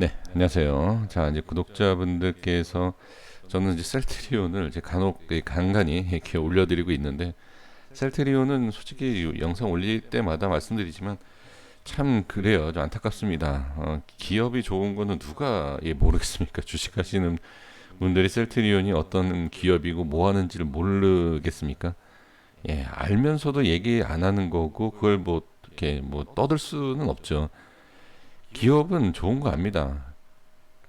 네, 안녕하세요. 자, 이제 구독자분들께서 저는 이제 셀트리온을 이제 간혹 간간히 이렇게 올려드리고 있는데, 셀트리온은 솔직히 이 영상 올릴 때마다 말씀드리지만 참 그래요. 좀 안타깝습니다. 기업이 좋은 거는 누가 모르겠습니까? 주식하시는 분들이 셀트리온이 어떤 기업이고 뭐 하는지를 모르겠습니까? 예, 알면서도 얘기 안 하는 거고 그걸 뭐 이렇게 뭐 떠들 수는 없죠. 기업은 좋은 거 압니다.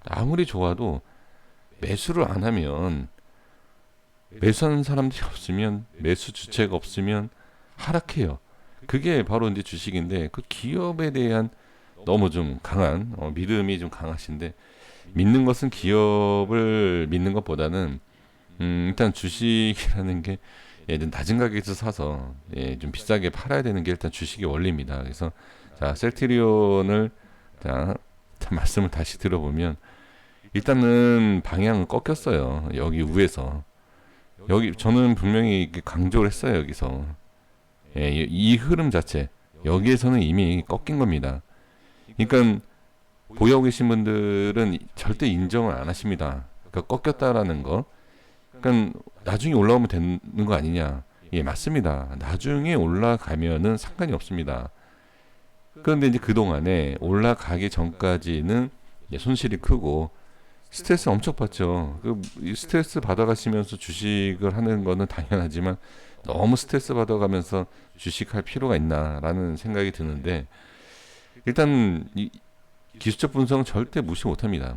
아무리 좋아도 매수를 안 하면, 매수하는 사람들이 없으면, 매수 주체가 없으면 하락해요. 그게 바로 이제 주식인데, 그 기업에 대한 너무 좀 강한 믿음이 좀 강하신데, 믿는 것은 기업을 믿는 것보다는 일단 주식이라는 게 좀 낮은 가격에서 사서 좀 비싸게 팔아야 되는 게 일단 주식의 원리입니다. 그래서 자, 셀트리온을 자, 말씀을 다시 들어보면, 일단은 방향은 꺾였어요. 여기 위에서. 여기 저는 분명히 강조를 했어요. 여기서. 예, 이 흐름 자체. 여기에서는 이미 꺾인 겁니다. 그러니까 보유하고 계신 분들은 절대 인정을 안 하십니다. 그러니까 꺾였다라는 거. 그러니까 나중에 올라오면 되는 거 아니냐. 예, 맞습니다. 나중에 올라가면은 상관이 없습니다. 그런데 이제 그동안에 올라가기 전까지는 손실이 크고 스트레스 엄청 받죠. 스트레스 받아가시면서 주식을 하는 거는 당연하지만 너무 스트레스 받아가면서 주식할 필요가 있나라는 생각이 드는데, 일단 이 기술적 분석은 절대 무시 못합니다.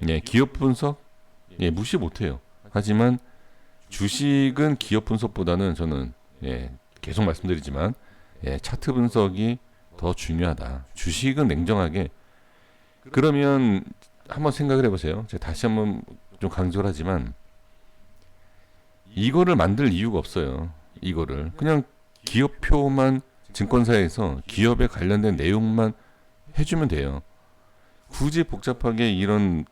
예, 기업 분석 무시 못해요. 하지만 주식은 기업 분석보다는 저는 계속 말씀드리지만 차트 분석이 더 중요하다. 주식은 냉정하게, 그러면 한번 생각을 해보세요. 제가 다시 한번 좀 강조를 하지만 이거를 만들 이유가 없어요. 이거를 그냥 기업표만 증권사에서 기업에 관련된 내용만 해주면 돼요. 굳이 복잡하게 이런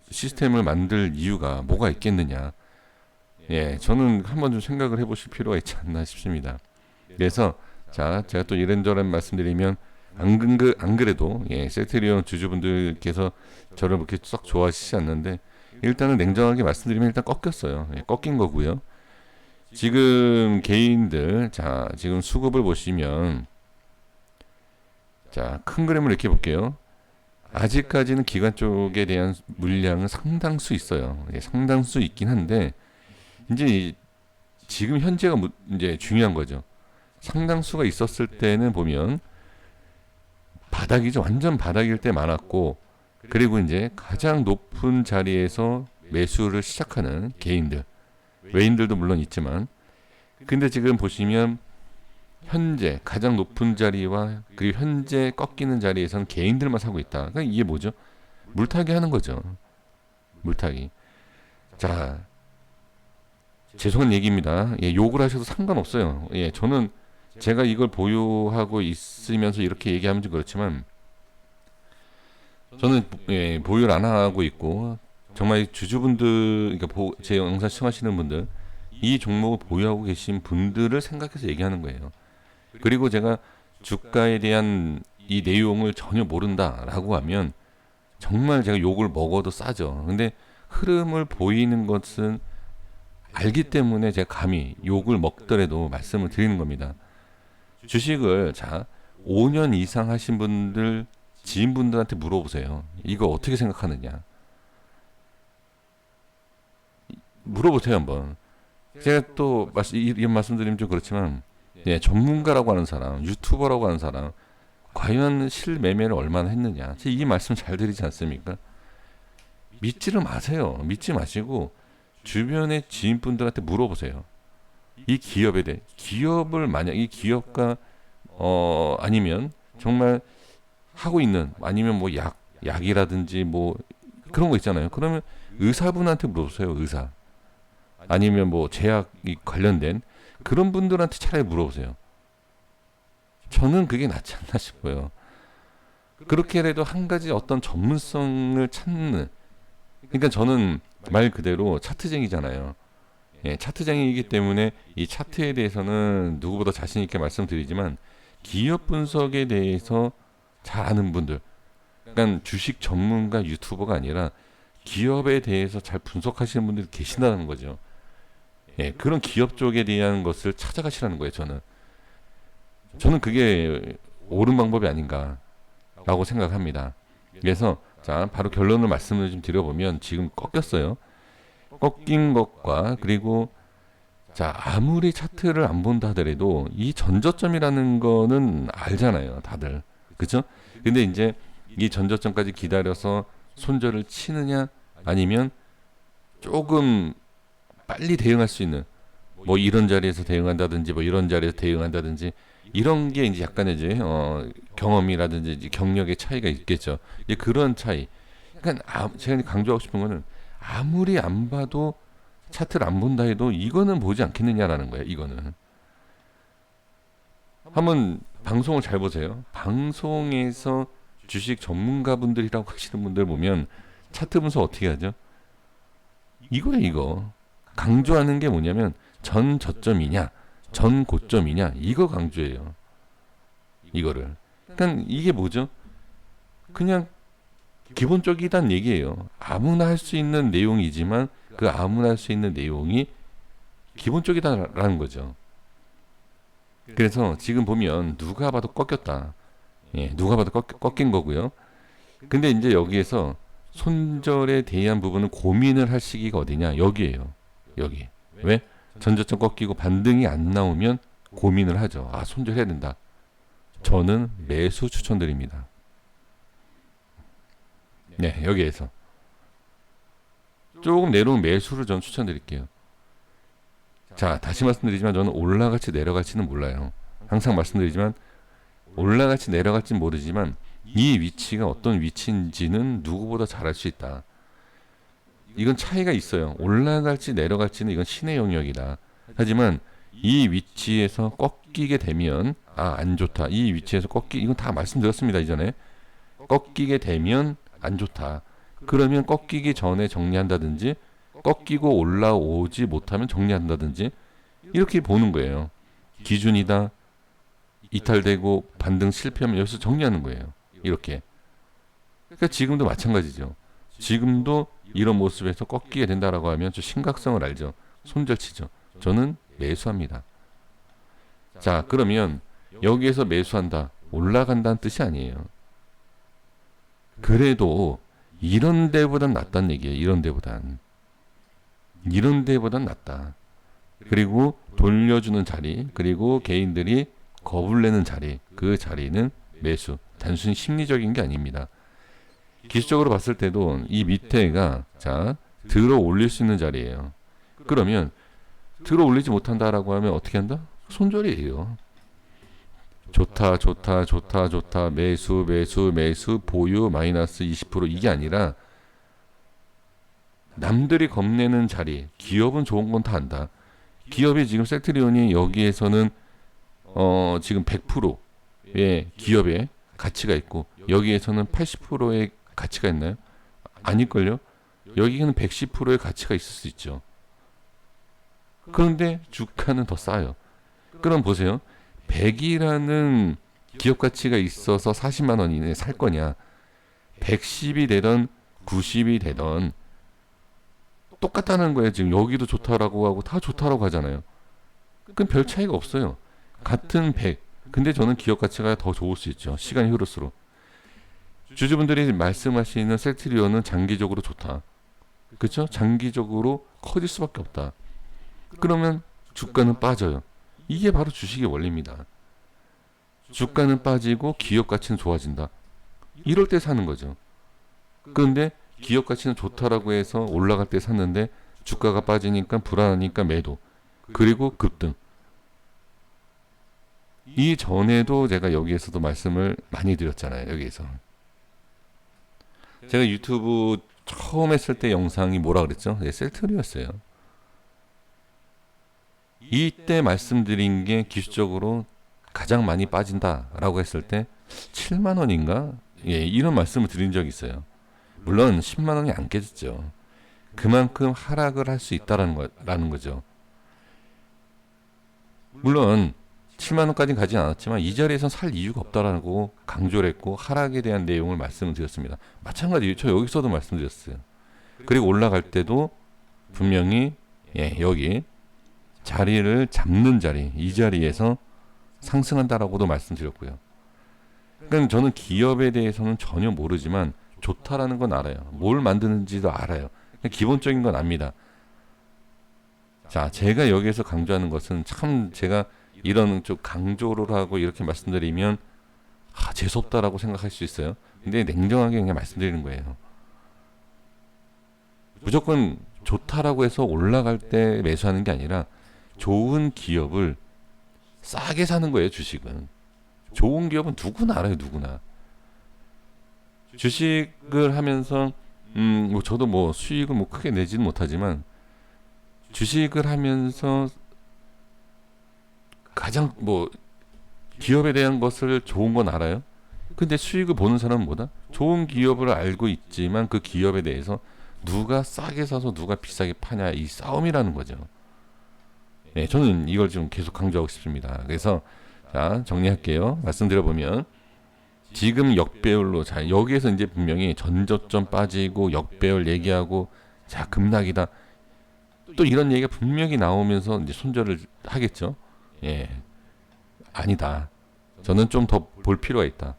시스템을 만들 이유가 뭐가 있겠느냐. 예, 저는 한번 좀 생각을 해보실 필요가 있지 않나 싶습니다. 그래서 자, 제가 또 이런저런 말씀드리면 안 그래도 셀트리온 주주분들께서 저를 그렇게 썩 좋아하시지 않는데, 일단은 냉정하게 말씀드리면 일단 꺾였어요. 꺾인 거고요. 지금 개인들, 자, 지금 수급을 보시면, 자, 큰 그림을 이렇게 볼게요. 아직까지는 기관 쪽에 대한 물량은 상당수 있어요. 상당수 있긴 한데, 이제 지금 현재가 이제 중요한 거죠. 상당수가 있었을 때는 보면 바닥이죠. 완전 바닥일 때 많았고, 그리고 이제 가장 높은 자리에서 매수를 시작하는 개인들, 외인들도 물론 있지만, 근데 지금 보시면 현재 가장 높은 자리와 그리고 현재 꺾이는 자리에서는 개인들만 사고 있다. 그러니까 이게 뭐죠? 물타기 하는 거죠. 물타기. 자, 죄송한 얘기입니다. 욕을 하셔도 상관없어요. 저는 제가 이걸 보유하고 있으면서 이렇게 얘기하면 좀 그렇지만, 저는 보유를 안 하고 있고, 정말 주주분들, 그러니까 제 영상 시청하시는 분들, 이 종목을 보유하고 계신 분들을 생각해서 얘기하는 거예요. 그리고 제가 주가에 대한 이 내용을 전혀 모른다라고 하면 정말 제가 욕을 먹어도 싸죠. 근데 흐름을 보이는 것은 알기 때문에 제가 감히 욕을 먹더라도 말씀을 드리는 겁니다. 주식을 자 5년 이상 하신 분들, 지인분들한테 물어보세요. 이거 어떻게 생각하느냐. 물어보세요 한번. 제가 또 이런 말씀드리면 좀 그렇지만, 전문가라고 하는 사람, 유튜버라고 하는 사람, 과연 실매매를 얼마나 했느냐. 제가 이 말씀 잘 드리지 않습니까? 믿지를 마세요. 믿지 마시고 주변의 지인분들한테 물어보세요. 이 기업에 대해, 기업을 만약 이 기업가 아니면 정말 하고 있는, 아니면 뭐 약이라든지 뭐 그런 거 있잖아요. 그러면 의사분한테 물어보세요. 의사. 아니면 뭐 제약이 관련된 그런 분들한테 차라리 물어보세요. 저는 그게 낫지 않나 싶어요. 그렇게라도 한 가지 어떤 전문성을 찾는, 그러니까 저는 말 그대로 차트쟁이잖아요. 차트쟁이이기 때문에 이 차트에 대해서는 누구보다 자신 있게 말씀드리지만, 기업 분석에 대해서 잘 아는 분들, 약간 주식 전문가 유튜버가 아니라 기업에 대해서 잘 분석하시는 분들이 계신다는 거죠. 예, 그런 기업 쪽에 대한 것을 찾아가시라는 거예요. 저는 그게 옳은 방법이 아닌가라고 생각합니다. 그래서 자, 바로 결론을 말씀을 좀 드려보면 지금 꺾였어요. 꺾인 것과 그리고 자, 아무리 차트를 안 본다 하더라도 이 전저점이라는 거는 알잖아요, 다들. 그죠? 근데 이제 이 전저점까지 기다려서 손절을 치느냐 아니면 조금 빨리 대응할 수 있는 뭐 이런 자리에서 대응한다든지 뭐 이런 자리에서 대응한다든지 이런 게 이제 약간의 이제 경험이라든지 이제 경력의 차이가 있겠죠. 이제 그런 차이. 그러니까 제가 강조하고 싶은 거는 아무리 안 봐도 차트를 안 본다 해도 이거는 보지 않겠느냐라는 거예요. 이거는 한번 방송을 잘 보세요. 방송에서 주식 전문가분들이라고 하시는 분들 보면 차트 분석 어떻게 하죠? 이거예요, 이거. 강조하는 게 뭐냐면 전 저점이냐, 전 고점이냐, 이거 강조해요. 이거를. 그러니까 이게 뭐죠? 그냥 기본적이란 얘기예요. 아무나 할 수 있는 내용이지만 그 아무나 할 수 있는 내용이 기본적이다라는 거죠. 그래서 지금 보면 누가 봐도 꺾였다. 예, 누가 봐도 꺾인 거고요. 근데 이제 여기에서 손절에 대한 부분은 고민을 할 시기가 어디냐? 여기에요. 여기. 왜? 전저점 꺾이고 반등이 안 나오면 고민을 하죠. 아, 손절해야 된다. 저는 매수 추천드립니다. 네, 여기에서. 조금 내려온 매수를 전 추천드릴게요. 자, 다시 말씀드리지만 저는 올라갈지 내려갈지는 몰라요. 항상 말씀드리지만 올라갈지 내려갈지는 모르지만 이 위치가 어떤 위치인지는 누구보다 잘 알 수 있다. 이건 차이가 있어요. 올라갈지 내려갈지는 이건 신의 영역이다. 하지만 이 위치에서 꺾이게 되면 안 좋다. 이 위치에서 이건 다 말씀드렸습니다. 이전에. 꺾이게 되면 안 좋다. 그러면 꺾이기 전에 정리한다든지 꺾이고 올라오지 못하면 정리한다든지 이렇게 보는 거예요. 기준이다. 이탈되고 반등 실패하면 여기서 정리하는 거예요. 이렇게. 그러니까 지금도 마찬가지죠. 지금도 이런 모습에서 꺾이게 된다라고 하면 저 심각성을 알죠. 손절치죠. 저는 매수합니다. 자, 그러면 여기에서 매수한다. 올라간다는 뜻이 아니에요. 그래도 이런 데보단 낫다는 얘기예요. 이런 데보단. 이런 데보단 낫다. 그리고 돌려주는 자리, 그리고 개인들이 겁을 내는 자리, 그 자리는 매수. 단순히 심리적인 게 아닙니다. 기술적으로 봤을 때도 이 밑에가 자 들어 올릴 수 있는 자리예요. 그러면 들어 올리지 못한다라고 하면 어떻게 한다? 손절이에요. 좋다, 좋다, 좋다, 좋다, 매수, 매수, 매수, 보유, 마이너스 20% 이게 아니라 남들이 겁내는 자리, 기업은 좋은 건 다 안다. 기업이 지금 셀트리온이 여기에서는 지금 100%의 기업의 가치가 있고 여기에서는 80%의 가치가 있나요? 아닐걸요? 여기는 110%의 가치가 있을 수 있죠. 그런데 주가는 더 싸요. 그럼 보세요. 100이라는 기업 가치가 있어서 40만 원 이내에 살 거냐? 110이 되던 90이 되던 똑같다는 거예요. 지금 여기도 좋다라고 하고 다 좋다라고 하잖아요. 그럼 별 차이가 없어요. 같은 100. 근데 저는 기업 가치가 더 좋을 수 있죠. 시간이 흐를수록. 주주분들이 말씀하시는 셀트리온은 장기적으로 좋다. 그렇죠? 장기적으로 커질 수밖에 없다. 그러면 주가는 빠져요. 이게 바로 주식의 원리입니다. 주가는 빠지고 기업 가치는 좋아진다. 이럴 때 사는 거죠. 그런데 기업 가치는 좋다라고 해서 올라갈 때 샀는데 주가가 빠지니까 불안하니까 매도. 그리고 급등. 이 전에도 제가 여기에서도 말씀을 많이 드렸잖아요. 여기에서. 제가 유튜브 처음 했을 때 영상이 뭐라 그랬죠? 네, 셀트리온이었어요. 이때 말씀드린 게 기술적으로 가장 많이 빠진다라고 했을 때 7만 원인가? 예, 이런 말씀을 드린 적이 있어요. 물론 10만 원이 안 깨졌죠. 그만큼 하락을 할 수 있다라는 거죠. 물론 7만 원까지는 가진 않았지만 이 자리에서 살 이유가 없다라고 강조를 했고 하락에 대한 내용을 말씀을 드렸습니다. 마찬가지로 저 여기서도 말씀드렸어요. 그리고 올라갈 때도 분명히 여기 자리를 잡는 자리, 이 자리에서 상승한다라고도 말씀드렸고요. 그러니까 저는 기업에 대해서는 전혀 모르지만 좋다라는 건 알아요. 뭘 만드는지도 알아요. 기본적인 건 압니다. 자, 제가 여기에서 강조하는 것은 참 제가 이런 좀 강조를 하고 이렇게 말씀드리면 재수없다라고 생각할 수 있어요. 근데 냉정하게 그냥 말씀드리는 거예요. 무조건 좋다라고 해서 올라갈 때 매수하는 게 아니라 좋은 기업을 싸게 사는 거예요. 주식은. 좋은 기업은 누구나 알아요. 누구나. 주식을 하면서 뭐 저도 뭐 수익을 뭐 크게 내지는 못하지만 주식을 하면서 가장 뭐 기업에 대한 것을 좋은 건 알아요. 근데 수익을 보는 사람은 뭐다? 좋은 기업을 알고 있지만 그 기업에 대해서 누가 싸게 사서 누가 비싸게 파냐 이 싸움이라는 거죠. 네, 저는 이걸 좀 계속 강조하고 싶습니다. 그래서 자 정리할게요. 말씀드려보면 지금 역배열로 자 여기에서 이제 분명히 전저점 빠지고 역배열 얘기하고 자 급락이다. 또 이런 얘기가 분명히 나오면서 이제 손절을 하겠죠. 예, 아니다. 저는 좀 더 볼 필요가 있다.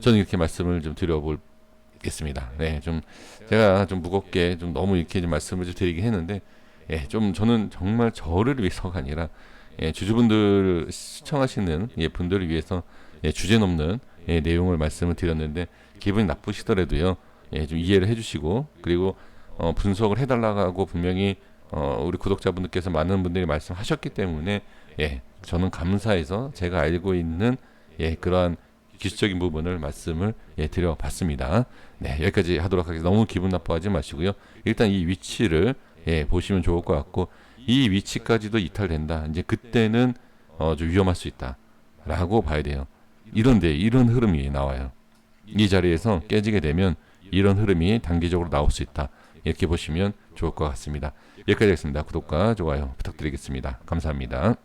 저는 이렇게 말씀을 좀 드려보겠습니다. 네, 좀 제가 좀 무겁게 좀 너무 이렇게 좀 말씀을 좀 드리긴 했는데, 예, 좀 저는 정말 저를 위해서가 아니라 주주분들 시청하시는 분들을 위해서 주제 넘는 내용을 말씀을 드렸는데 기분이 나쁘시더라도요, 좀 이해를 해주시고 그리고 분석을 해달라고 하고 분명히 우리 구독자분들께서 많은 분들이 말씀하셨기 때문에 저는 감사해서 제가 알고 있는 그러한 기술적인 부분을 말씀을 드려봤습니다. 네, 여기까지 하도록 하겠습니다. 너무 기분 나빠하지 마시고요. 일단 이 위치를 보시면 좋을 것 같고 이 위치까지도 이탈된다. 이제 그때는 좀 위험할 수 있다라고 봐야 돼요. 이런 흐름이 나와요. 이 자리에서 깨지게 되면 이런 흐름이 단기적으로 나올 수 있다. 이렇게 보시면 좋을 것 같습니다. 여기까지 하겠습니다. 구독과 좋아요 부탁드리겠습니다. 감사합니다.